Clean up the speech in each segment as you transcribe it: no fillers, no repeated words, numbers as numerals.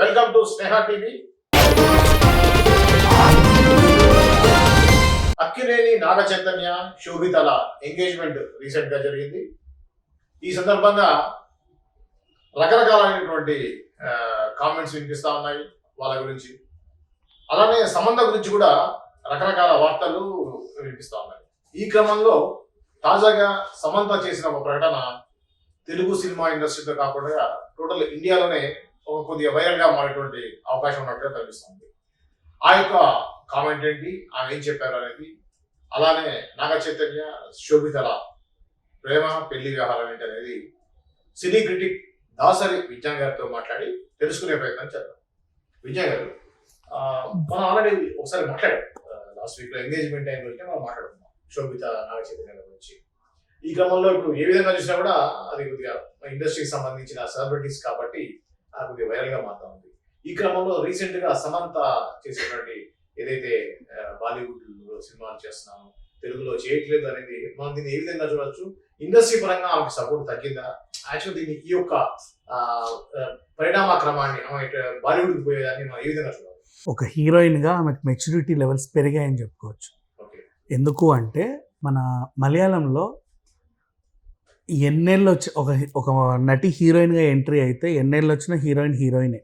Welcome to Sneha TV. Akkineni Naga Chaitanya శోభితల engagement recent గా జరిగింది. ఈ సందర్భంగా రకరకాలైనటువంటి కామెంట్స్ వినిపిస్తా ఉన్నాయి వాళ్ళ గురించి. అలానే సంబంధ గురించి కూడా రకరకాల వార్తలు వినిపిస్తా ఉన్నాయి. ఈ క్రమంలో తాజాగా సమంత చేసిన ఒక ప్రకటన తెలుగు సినిమా ఇండస్ట్రీతో కాకుండా టోటల్ ఇండియాలోనే ఒక కొద్దిగా వైరల్ గా మారేటువంటి అవకాశం ఉన్నట్టుగా కనిపిస్తుంది. ఆ యొక్క కామెంట్ ఏంటి, ఆమె ఏం చెప్పారు అనేది, అలానే నాగ చైతన్య శోభితల ప్రేమ పెళ్లి వ్యవహారం ఏంటి అనేది సినీ క్రిటిక్ దాసరి విజ్ఞాన్ గారితో మాట్లాడి తెలుసుకునే ప్రయత్నం చేద్దాం. విజ్ఞాన్ గారు, మనం ఆల్రెడీ ఒకసారి మాట్లాడాం లాస్ట్ వీక్ లో ఎంగేజ్మెంట్ అయిన గురించి మనం మాట్లాడుకున్నాం శోభిత నాగ చైతన్య గురించి. ఈ క్రమంలో ఇప్పుడు ఏ విధంగా చూసినా కూడా అది కొద్దిగా ఇండస్ట్రీకి సంబంధించిన సెలబ్రిటీస్ కాబట్టి కొద్దిగా వైరల్ గా మారుతా ఉంది. ఈ క్రమంలో రీసెంట్ గా సమంత చేసేటువంటి ఏదైతే బాలీవుడ్ లో సినిమాలు చేస్తున్నాము తెలుగులో చేయట్లేదు అనేది మనం దీన్ని ఏ విధంగా చూడొచ్చు? ఇండస్ట్రీ పరంగా ఆమెకు సపోర్ట్ తగ్గిందా? యాక్చువల్ దీన్ని ఈ యొక్క పరిణామ క్రమాన్ని బాలీవుడ్ కి పోయేదాన్ని మనం ఏ విధంగా చూడాలి? ఒక హీరోయిన్ గా ఆమెకు మెచ్యూరిటీ లెవెల్స్ పెరిగాయని చెప్పుకోవచ్చు. ఎందుకు అంటే మన మలయాళంలో ఎన్నేళ్ళు వచ్చి ఒక నటి హీరోయిన్గా ఎంట్రీ అయితే ఎన్నేళ్ళు వచ్చిన హీరోయినే.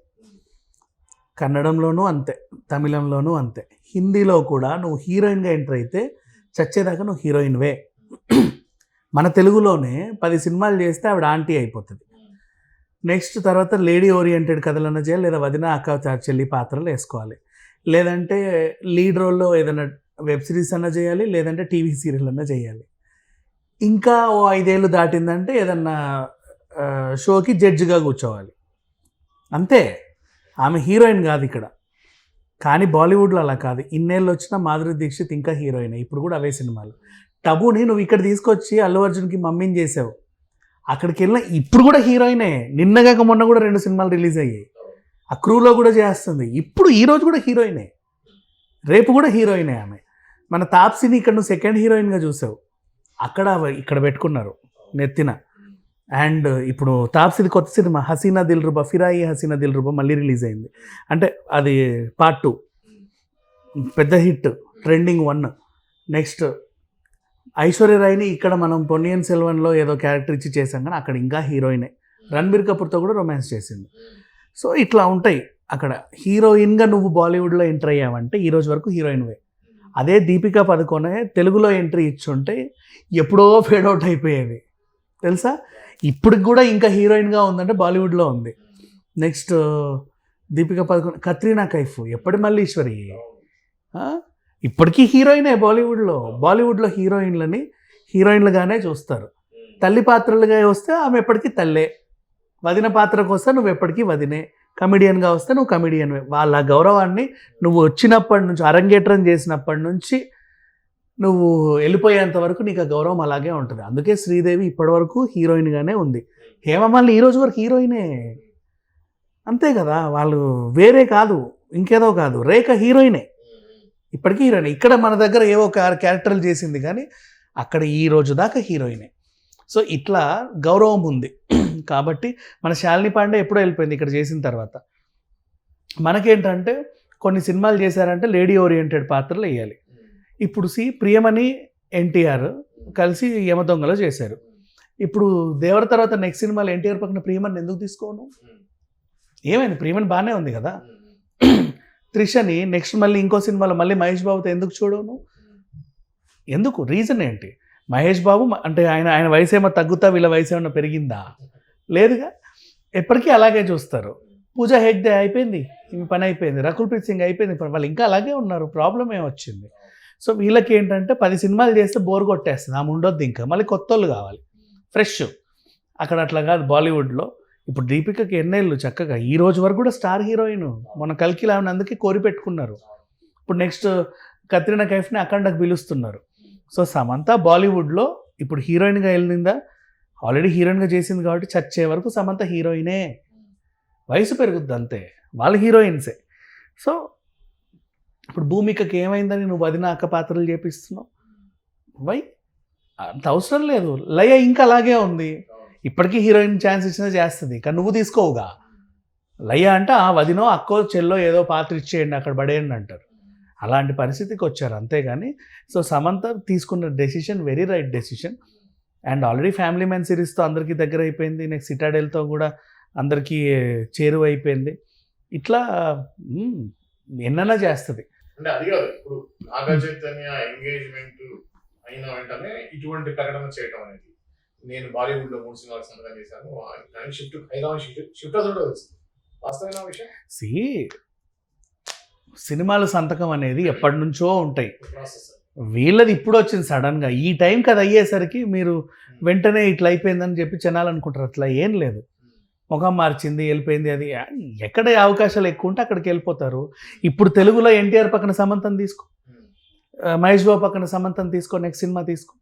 కన్నడంలోనూ అంతే, తమిళంలోనూ అంతే, హిందీలో కూడా నువ్వు హీరోయిన్గా ఎంట్రీ అయితే చచ్చేదాకా నువ్వు హీరోయిన్వే. మన తెలుగులోనే 10 సినిమాలు చేస్తే ఆవిడ ఆంటీ అయిపోతుంది. నెక్స్ట్ తర్వాత లేడీ ఓరియంటెడ్ కథలన్నా చేయాలి, లేదా వదిన అక్క చెల్లి పాత్రలు వేసుకోవాలి, లేదంటే లీడ్ రోల్లో ఏదైనా వెబ్ సిరీస్ అన్నా చేయాలి, లేదంటే టీవీ సీరియల్ అన్నా చేయాలి. ఇంకా ఓ 5 ఏళ్ళు దాటిందంటే ఏదన్నా షోకి జడ్జిగా కూర్చోవాలి, అంతే. ఆమె హీరోయిన్ కాదు ఇక్కడ. కానీ బాలీవుడ్లో అలా కాదు. ఇన్నేళ్ళు వచ్చినా మాధురి దీక్షిత్ ఇంకా హీరోయిన్, ఇప్పుడు కూడా అవే సినిమాలు. టబుని నువ్వు ఇక్కడ తీసుకొచ్చి అల్లు అర్జున్కి మమ్మీని చేసావు, అక్కడికి వెళ్ళిన ఇప్పుడు కూడా హీరోయినే. నిన్నగాక మొన్న కూడా 2 సినిమాలు రిలీజ్ అయ్యాయి, ఆ క్రూలో కూడా చేస్తుంది. ఇప్పుడు ఈరోజు కూడా హీరోయినే, రేపు కూడా హీరోయినే ఆమె. మన తాప్సీని ఇక్కడ నువ్వు సెకండ్ హీరోయిన్గా చూసావు, అక్కడ ఇక్కడ పెట్టుకున్నారు నెత్తిన. అండ్ ఇప్పుడు తాప్సీది కొత్త సినిమా హసీనా దిల్ రుబా, ఫిరాయి హసీనా దిల్ రుబా మళ్ళీ రిలీజ్ అయింది. అంటే అది పార్ట్ 2, పెద్ద హిట్, ట్రెండింగ్ 1. నెక్స్ట్ ఐశ్వర్యరాయ్ని ఇక్కడ మనం పొన్నియిన్ సెల్వన్లో ఏదో క్యారెక్టర్ ఇచ్చి చేసాం, కానీ అక్కడ ఇంకా హీరోయినే. రణబీర్ కపూర్తో కూడా రొమాన్స్ చేసింది. సో ఇట్లా ఉంటాయి అక్కడ. హీరోయిన్గా నువ్వు బాలీవుడ్లో ఎంటర్ అయ్యావంటే ఈ రోజు వరకు హీరోయిన్వే. అదే దీపికా పదుకొనే తెలుగులో ఎంట్రీ ఇచ్చుంటే ఎప్పుడో ఫేడ్ అవుట్ అయిపోయేది తెలుసా. ఇప్పటికి కూడా ఇంకా హీరోయిన్గా ఉందంటే బాలీవుడ్లో ఉంది. నెక్స్ట్ దీపికా పదుకొనే, కత్రీనా కైఫ్, ఎప్పటి మల్లీశ్వరి, ఇప్పటికీ హీరోయినే బాలీవుడ్లో హీరోయిన్లని హీరోయిన్లుగానే చూస్తారు. తల్లి పాత్రలుగా వస్తే ఆమె ఎప్పటికీ తల్లే, వదిన పాత్రకు వస్తే నువ్వు ఎప్పటికీ వదినే, కమెడియన్గా వస్తే నువ్వు కమెడియన్వే. వాళ్ళ గౌరవాన్ని నువ్వు వచ్చినప్పటి నుంచి, అరంగేట్రం చేసినప్పటి నుంచి నువ్వు వెళ్ళిపోయేంత వరకు నీకు ఆ గౌరవం అలాగే ఉంటుంది. అందుకే శ్రీదేవి ఇప్పటివరకు హీరోయిన్గానే ఉంది. హేమమాలిని ఈ రోజు వరకు హీరోయినే, అంతే కదా. వాళ్ళు వేరే కాదు, ఇంకేదో కాదు. రేఖ హీరోయినే, ఇప్పటికీ హీరోయినే. ఇక్కడ మన దగ్గర ఏవో క్యారెక్టర్లు చేసింది, కానీ అక్కడ ఈ రోజు దాకా హీరోయినే. సో ఇట్లా గౌరవం ఉంది కాబట్టి. మన శాలిని పాండే ఎప్పుడో వెళ్ళిపోయింది ఇక్కడ చేసిన తర్వాత. మనకేంటంటే కొన్ని సినిమాలు చేశారంటే లేడీ ఓరియంటెడ్ పాత్రలు వేయాలి. ఇప్పుడు ప్రియమణి ఎన్టీఆర్ కలిసి యమదొంగలో చేశారు. ఇప్పుడు దేవర తర్వాత నెక్స్ట్ సినిమాలో ఎన్టీఆర్ పక్కన ప్రియమణి ఎందుకు తీసుకోను? ఏమైంది? ప్రియమణి బాగానే ఉంది కదా. త్రిషని నెక్స్ట్ మళ్ళీ ఇంకో సినిమాలో మళ్ళీ మహేష్ బాబుతో ఎందుకు చూడను? ఎందుకు? రీజన్ ఏంటి? మహేష్ బాబు అంటే ఆయన వయసు ఏమో తగ్గుతా, వీళ్ళ వయసు ఏమన్నా పెరిగిందా? లేదుగా, ఎప్పటికీ అలాగే చూస్తారు. పూజా హెగ్డే అయిపోయింది, ఈ పని అయిపోయింది. రకుల్ ప్రీత్ సింగ్ అయిపోయింది, వాళ్ళు ఇంకా అలాగే ఉన్నారు. ప్రాబ్లం ఏమొచ్చింది? సో వీళ్ళకి ఏంటంటే 10 సినిమాలు చేస్తే బోర్ కొట్టేస్తుంది, ఆమె ఉండొద్దు, ఇంకా మళ్ళీ కొత్త వాళ్ళు కావాలి, ఫ్రెష్. అక్కడ అట్లా కాదు బాలీవుడ్లో. ఇప్పుడు దీపికకి ఎన్నేళ్ళు చక్కగా ఈ రోజు వరకు కూడా స్టార్ హీరోయిన్. మన కల్కిలా అందుకే కోరి పెట్టుకున్నారు. ఇప్పుడు నెక్స్ట్ కత్రీనా కైఫ్ని అఖండకు పిలుస్తున్నారు. సో సమంత బాలీవుడ్లో ఇప్పుడు హీరోయిన్గా వెళ్ళిందా? ఆల్రెడీ హీరోయిన్గా చేసింది కాబట్టి చచ్చే వరకు సమంత హీరోయినే. వయసు పెరుగుద్ది అంతే, వాళ్ళు హీరోయిన్సే. సో ఇప్పుడు భూమికకి ఏమైందని నువ్వు వదిన అక్క పాత్రలు చేపిస్తున్నావు? వై? అంత అవసరం లేదు. లయ ఇంకా అలాగే ఉంది, ఇప్పటికీ హీరోయిన్ ఛాన్స్ ఇచ్చినా చేస్తుంది, కానీ నువ్వు తీసుకోవుగా. లయ్య అంటే ఆ వదినో అక్కో చెల్లో ఏదో పాత్ర ఇచ్చేయండి అక్కడ పడేయండి అంటారు. అలాంటి పరిస్థితికి వచ్చారు అంతేగాని. సో సమంత తీసుకున్న decision very right decision. And already family man సిరీస్తో అందరికీ దగ్గర అయిపోయింది. నెక్స్ట్ సిటాడెల్తో కూడా అందరికీ చేరువ అయిపోయింది. ఇట్లా ఎన్నైనా చేస్తుంది. అంటే అది కాదు, ఇప్పుడు నాగ చైతన్య ఎంగేజ్మెంట్ అయిన వెంటనే ఇటువంటి ప్రకటన చేయటం అనేది, నేను బాలీవుడ్ లో 3 సినిమాలకు సంతకం చేశాను కానీ షిఫ్ట్ అవుతుంటే వచ్చింది వాస్తవమైన విషయం. సినిమాల సంతకం అనేది ఎప్పటి నుంచో ఉంటాయి. ప్రాసెస్ వీళ్ళది ఇప్పుడు వచ్చింది సడన్గా. ఈ టైం కదా అయ్యేసరికి మీరు వెంటనే ఇట్లా అయిపోయిందని చెప్పి జనాలు అనుకుంటారు. అట్లా ఏం లేదు. ముఖం మార్చింది వెళ్ళిపోయింది. అది ఎక్కడ అవకాశాలు ఎక్కువ ఉంటే అక్కడికి వెళ్ళిపోతారు. ఇప్పుడు తెలుగులో ఎన్టీఆర్ పక్కన సమంతం తీసుకో, మహేష్ బాబు పక్కన సమంతం తీసుకో, నెక్స్ట్ సినిమా తీసుకో.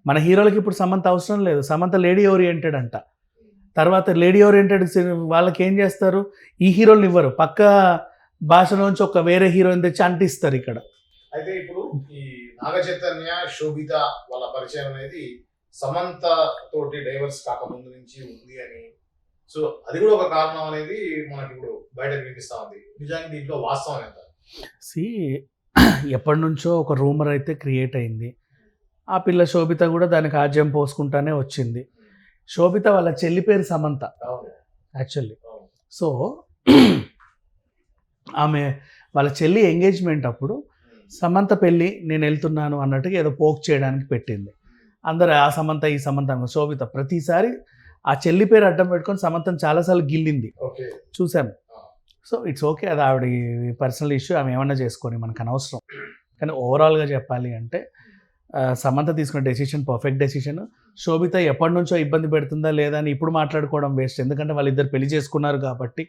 మన హీరోలకి ఇప్పుడు సమంత అవసరం లేదు. సమంత లేడీ ఓరియంటెడ్ అంట. తర్వాత లేడీ ఓరియంటెడ్ వాళ్ళకి ఏం చేస్తారు, ఈ హీరోలు ఇవ్వరు, పక్క భాష నుంచి ఒక వేరే హీరోయిన్ తెచ్చి అంటిస్తారు ఇక్కడ. అయితే ఇప్పుడు ఈ నాగ చైతన్య శోభిత వాళ్ళ పరిచయం అనేది సమంత తోటి డైవర్స్ కాకముందు నుంచి ఉంది అని, సో అది కూడా ఒక కారణం అనేది మనకి ఇప్పుడు బయట వినిపిస్తా ఉంది. నిజానికి దీంట్లో వాస్తవం ఎంత? ఎప్పటి నుంచో ఒక రూమర్ అయితే క్రియేట్ అయింది. ఆ పిల్ల శోభిత కూడా దానికి ఆజ్యం పోసుకుంటానే వచ్చింది. శోభిత వాళ్ళ చెల్లి పేరు సమంత యాక్చువల్లీ. సో ఆమె వాళ్ళ చెల్లి ఎంగేజ్మెంట్ అప్పుడు సమంత పెళ్ళి నేను వెళ్తున్నాను అన్నట్టుగా ఏదో పోక్ చేయడానికి పెట్టింది. అందరూ ఆ సమంత ఈ సమంత అన్న శోభిత ప్రతిసారి ఆ చెల్లి పేరు అడ్డం పెట్టుకొని సమంతను చాలాసార్లు గిల్లింది, చూశాను. సో ఇట్స్ ఓకే, అది ఆవిడ పర్సనల్ ఇష్యూ, ఆమె ఏమన్నా చేసుకొని మనకు అనవసరం. కానీ ఓవరాల్గా చెప్పాలి అంటే సమంత తీసుకున్న డెసిషన్ పర్ఫెక్ట్ డెసిషన్. శోభిత ఎప్పటి నుంచో ఇబ్బంది పెడుతుందా లేదా అని ఇప్పుడు మాట్లాడుకోవడం వేస్ట్. ఎందుకంటే వాళ్ళిద్దరు పెళ్లి చేసుకున్నారు కాబట్టి,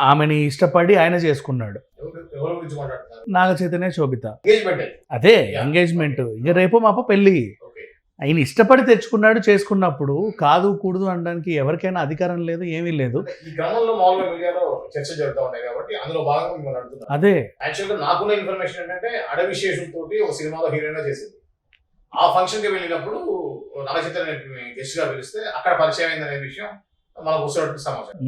ఆమెని ఇష్టపడి ఆయన చేసుకున్నాడు. నాగ చైతన్య శోభిత అదే ఎంగేజ్మెంట్. ఇక రేపు మాప పెళ్ళి. ఆయన ఇష్టపడి తెచ్చుకున్నాడు, చేసుకున్నప్పుడు కాదు కూడదు అనడానికి ఎవరికైనా అధికారం లేదు, ఏమీ లేదు. చర్చ జరుగుతూ ఉంటాయి కాబట్టి అందులో భాగంగా మిమ్మల్ని అడుగుతున్నాను. అదే యాక్చువల్గా నాకున్న ఇన్ఫర్మేషన్ ఏంటంటే అడవి శేషు తోటి ఒక సినిమాలో హీరోయిన్ గా చేసింది. ఆ ఫంక్షన్ కి వెళ్ళినప్పుడు నాగ చైతన్య గెస్ట్ గా పిలిస్తే అక్కడ పరిచయం అయింది అనే విషయం మనకు వస్తున్నట్టు సమాచారం.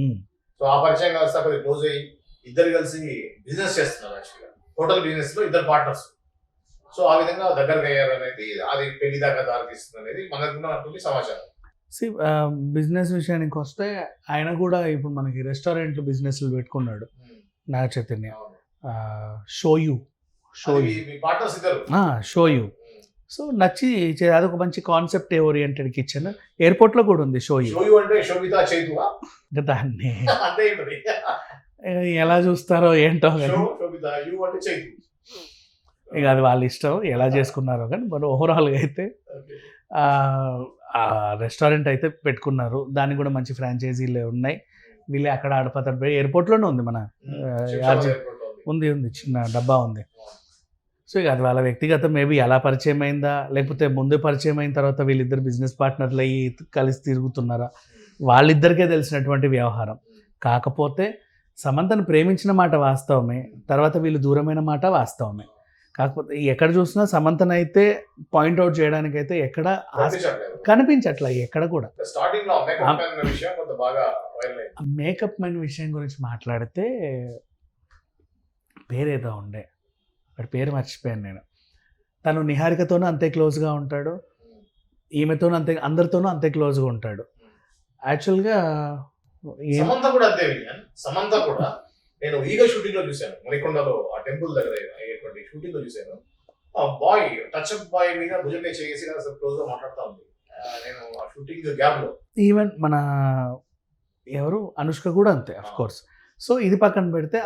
సో ఆ పరిచయం కలిసి అక్కడ క్లోజ్ అయ్యి ఇద్దరు కలిసి బిజినెస్ చేస్తున్నారు. యాక్చువల్గా టోటల్ బిజినెస్ లో ఇద్దరు పార్ట్నర్స్. సో ఆ విధంగా దగ్గరకు అయ్యారు అనేది, అది పెళ్లి దాకా దారితీస్తుంది అనేది మనకున్నటువంటి సమాచారం. బిజినెస్ విషయానికి వస్తే ఆయన కూడా ఇప్పుడు మనకి రెస్టారెంట్లు బిజినెస్లు పెట్టుకున్నాడు నాగ చైతన్య. షోయూ సో నచ్చి అదొక మంచి కాన్సెప్ట్ ఓరియంటెడ్ కిచెన్. ఎయిర్పోర్ట్లో కూడా ఉంది షోయూ. దాన్ని ఎలా చూస్తారో ఏంటో కానీ ఇక అది వాళ్ళ ఇష్టం ఎలా చేసుకున్నారో. కానీ మరి ఓవరాల్గా అయితే రెస్టారెంట్ అయితే పెట్టుకున్నారు. దానికి కూడా మంచి ఫ్రాంచైజీలు ఉన్నాయి. వీళ్ళే అక్కడ ఆడపతారు. ఎయిర్పోర్ట్లోనే ఉంది, మన ఉంది చిన్న డబ్బా ఉంది. సో ఇక అది వాళ్ళ వ్యక్తిగత, మేబీ ఎలా పరిచయం అయిందా లేకపోతే ముందే పరిచయం అయిన తర్వాత వీళ్ళిద్దరు బిజినెస్ పార్ట్నర్లు అయ్యి కలిసి తిరుగుతున్నారా, వాళ్ళిద్దరికే తెలిసినటువంటి వ్యవహారం. కాకపోతే సమంతను ప్రేమించిన మాట వాస్తవమే, తర్వాత వీళ్ళు దూరమైన మాట వాస్తవమే. కాకపోతే ఎక్కడ చూసినా సమంతనైతే పాయింట్అవుట్ చేయడానికి అయితే ఎక్కడ కనిపించట్లా ఎక్కడ కూడా. మేకప్ మ్యాన్ విషయం గురించి మాట్లాడితే పేరేదో ఉండే, వాడి పేరు మర్చిపోయాను నేను. తను నిహారికతోనూ అంతే క్లోజ్గా ఉంటాడు, ఈమెతోనూ అంతే, అందరితోనూ అంతే క్లోజ్గా ఉంటాడు. యాక్చువల్గా సమంత కూడా నేను ఈగ షూటింగ్ లో చూశాను, మణికొండలో ఆ టెంపుల్ దగ్గర అయ్యేటువంటి షూటింగ్ లో చూశాను. ఆ బాయ్ టచ్ అప్ బాయ్ మీద భుజం మీద చేసి క్లోజ్ గా మాట్లాడుతూ ఉంది నేను ఆ షూటింగ్ గ్యాప్ లో. ఈవెన్ మన ఎవరు అనుష్క కూడా అంతే ఆఫ్ కోర్స్. సో ఇది పక్కన పెడితే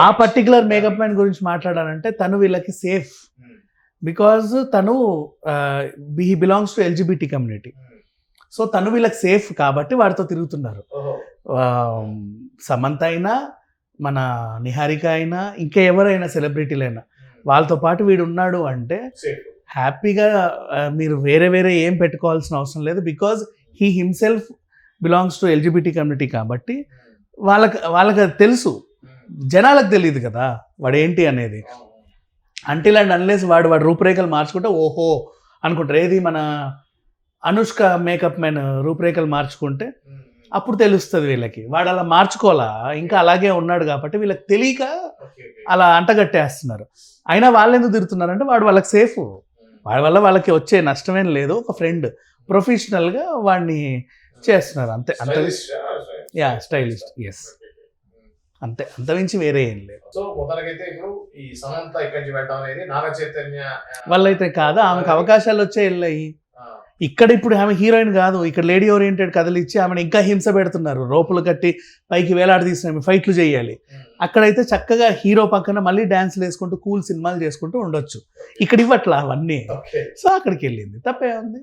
ఆ పర్టికులర్ మేకప్ మ్యాన్ గురించి మాట్లాడాలంటే తను వీళ్ళకి సేఫ్, బికాజ్ తను he belongs to LGBT community. So తను వీళ్ళకి సేఫ్ కాబట్టి వాడితో తిరుగుతున్నారు. సమంత అయినా మన నిహారిక అయినా ఇంకా ఎవరైనా సెలబ్రిటీలైనా వాళ్ళతో పాటు వీడు ఉన్నాడు అంటే హ్యాపీగా మీరు వేరే వేరే ఏం పెట్టుకోవాల్సిన అవసరం లేదు. Because he himself belongs to LGBT community కాబట్టి వాళ్ళకి తెలుసు, జనాలకు తెలియదు కదా వాడు ఏంటి అనేది. అంటిల్ అండ్ అన్లెస్ వాడు రూపురేఖలు మార్చుకుంటే ఓహో అనుకుంటారు. ఏది మన అనుష్క మేకప్ మ్యాన్ రూపురేఖలు మార్చుకుంటే అప్పుడు తెలుస్తుంది వీళ్ళకి. వాడు అలా మార్చుకోవాలా, ఇంకా అలాగే ఉన్నాడు కాబట్టి వీళ్ళకి తెలియక అలా అంటగట్టేస్తున్నారు. అయినా వాళ్ళు ఎందుకు తిరుగుతున్నారంటే వాడు వాళ్ళకి సేఫ్, వాడి వల్ల వాళ్ళకి వచ్చే నష్టమేం లేదు. ఒక ఫ్రెండ్ ప్రొఫెషనల్గా వాడిని చేస్తున్నారు అంతే. అంత స్టైలిస్ట్, ఎస్ అంతే, అంతమించి వేరే ఏం లేదు. సో మొదలకైతే ఇప్పుడు ఈ సమంత ఇక్కడి నుంచి వెళ్ళడం అనేది నాగ చైతన్య వాళ్ళైతే కాదు, ఆమెకు అవకాశాలు వచ్చే వెళ్ళాయి. ఇక్కడ ఇప్పుడు ఆమె హీరోయిన్ కాదు, ఇక్కడ లేడీ ఓరియంటెడ్ కథలు ఇచ్చి ఆమెను ఇంకా హింస పెడుతున్నారు. రోపులు కట్టి పైకి వేలాడదీసిన ఫైట్లు చేయాలి. అక్కడైతే చక్కగా హీరో పక్కన మళ్ళీ డ్యాన్స్లు వేసుకుంటూ కూల్ సినిమాలు చేసుకుంటూ ఉండొచ్చు. ఇక్కడ ఇవ్వట్లా అవన్నీ. సో అక్కడికి వెళ్ళింది, తప్పే ఉంది.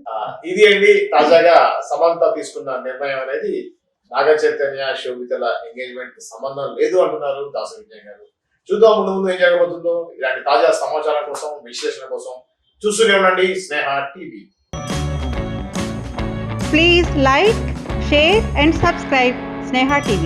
ఇది అండి తాజాగా సమంత తీసుకున్న నిర్ణయం అనేది. నాగ చైతన్య శోభితల ఎంగేజ్మెంట్ సంబంధం లేదు అంటున్నారు దాసు విజయ్ గారు. చూద్దాం ముందు ముందు ఏం జరగబోతుందో. ఇలాంటి తాజా సమాచారం కోసం, విశ్లేషణ కోసం చూస్తూనే ఉండండి స్నేహ TV. Please like, share and subscribe Sneha TV.